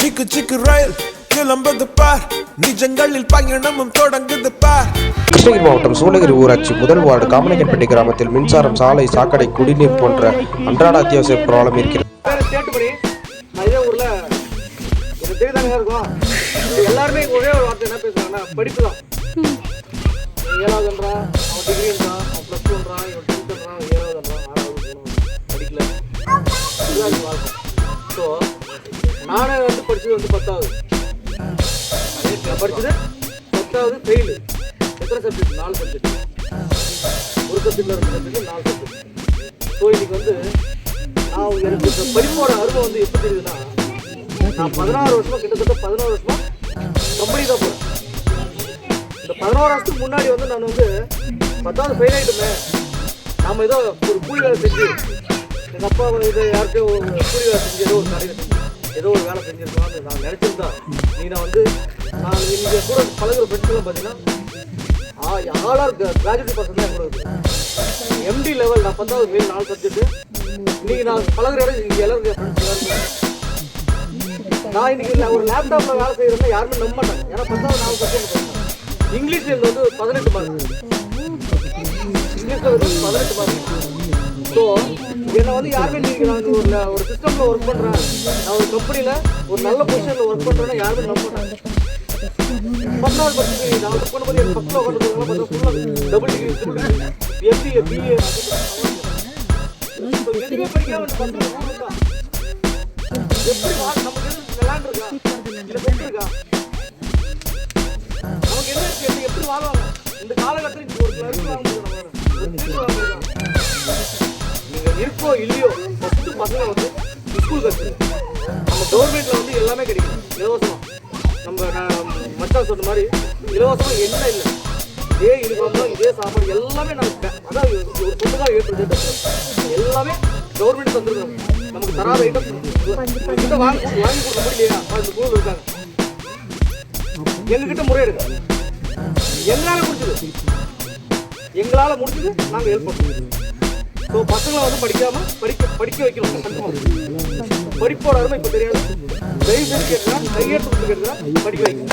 சிக்கு சிக்கு ரயில் கிளம்புது பார், நிஜங்களில் பயணமும் தொடங்குது பார். கிருஷ்ணகிரி மாவட்டம் சூளகிரி ஊராட்சி முதல் வார்டு காமனகன்பட்டி கிராமத்தில் மின்சாரம், சாலை, சாக்கடை, குடிநீர் போன்ற அன்றாட அத்தியாவசிய ப்ராப்ளம் இருக்கிறது. எல்லாருமே ஒரே ஒரு வார்த்தை என்ன பேசுறாங்கன்னா படிப்பு தான். 7வது அவன் டிகிரின்றான், அவன் +2 இவன் 10th 7வது 6வது படிக்கல. இதுதான் வாழ்க்கை. ஸோ நானே படிச்சது 10வது, படிச்சது 10வது ஃபெயிலு. எத்தனை சப்ஜெக்ட்? 4 சப்ஜெக்ட். ஒரு சப்ஜெக்ட்ல 2 சப்ஜெக்ட், 4 சப்ஜெக்ட். ஸோ இன்னைக்கு நான் எனக்கு படிப்போட அருமை எப்படி தெரியுதுன்னா, நான் 16 வருஷமா கிட்டத்தட்ட 11 வருஷமா கம்பெனி தான் போகிறேன். இந்த 11 வருஷத்துக்கு முன்னாடி நான் 10வது ஃபெயில் ஆகிட்டுமே. நாம் ஏதோ ஒரு கூலி வேலை செஞ்சு, எங்கள் அப்பா இதை யாருக்கோ ஒரு கூலி வேலை செஞ்சு ஏதோ ஒரு கடையில் செஞ்சு ஏதோ ஒரு வேலை செஞ்சுருக்கலாம்னு நான் நினச்சிருந்தா, நான் இங்கே கூட பழகிற ஃப்ரெண்ட்ஸ்லாம் பார்த்தீங்கன்னா ஆளாக கிராஜுவேட் பர்சன் தான் கூட இருக்குது. எம்டி லெவல் நான் 10வது ஃபெயில் 4 சப்ஜெக்ட்டு. இன்றைக்கி நான் பழகிற இடம் இங்கே எல்லாரும் ஃப்ரெண்ட்ஸ் எல்லாருமே. நான் இன்னைக்கு ஒரு லேப்டாப்ல வேலை செய்யறதுன்னா யாருமே நம்ப மாட்டாங்க. ஏன்னா 10வது 4 சப்ஜெக்ட் படிச்சேன். இங்கிலீஷ்ல 18 மார்க், இங்கிலீஷ்ல 18 மார்க். ஸோ என்னை யாருமே நான் ஒரு சிஸ்டம்ல ஒர்க் பண்றேன், நான் ஒரு கம்பெனில ஒரு நல்ல பொசிஷன்ல ஒர்க் பண்றேன்னா யாருமே நம்ப மாட்டாங்க. 10வது படிச்சு நான் ஒர்க் பண்ணும்போது எனக்கு 10ல உட்காந்து ஃபுல்லாக டபுள் டிகிரி, எம்பிஏ, பிஏ எதுவுமே படிக்காம எப்படி நமக்கு விளையாண்டுருக்கா இல்லை பெற்றிருக்கா, நமக்கு என்ன இருக்கு, எப்படி வாழ்வாங்க இந்த காலகட்டத்தில்? ஒரு கிளர்க்கு வாங்க முடியும், நீங்க இருக்கோ இல்லையோ ஃபஸ்ட்டு பசங்க ஸ்கூல் கற்றுங்க. நம்ம கவர்மெண்ட்ல எல்லாமே கிடைக்கும் இலவசமா. நம்ம மச்சான் சொன்ன மாதிரி இலவசமா என்ன இல்லை, இதே யூனிஃபார்ம், இதே சாப்பாடு எல்லாமே நமக்கு அதான் ஒரு சொந்தக்காக ஏற்று எல்லாமே கவர்மெண்ட் தந்துருக்கோம். நமக்கு தராத ஐட்டம் கிட்ட வாங்கி கொடுக்க முடியலையா? இந்த குழு இருக்காங்க, எங்ககிட்ட முறையிடுங்க. எங்களால முடிஞ்சது நாங்கள் ஹெல்ப் பண்ணுவோம். ஸோ பசங்களை படிக்காம படிக்க வைக்கணும். படிப்போட அருமை இப்போ தெரியாது. தயவு செஞ்சு கேட்குறேன், கையெழுத்து கேட்குறேன், படிக்க வைக்கணும்.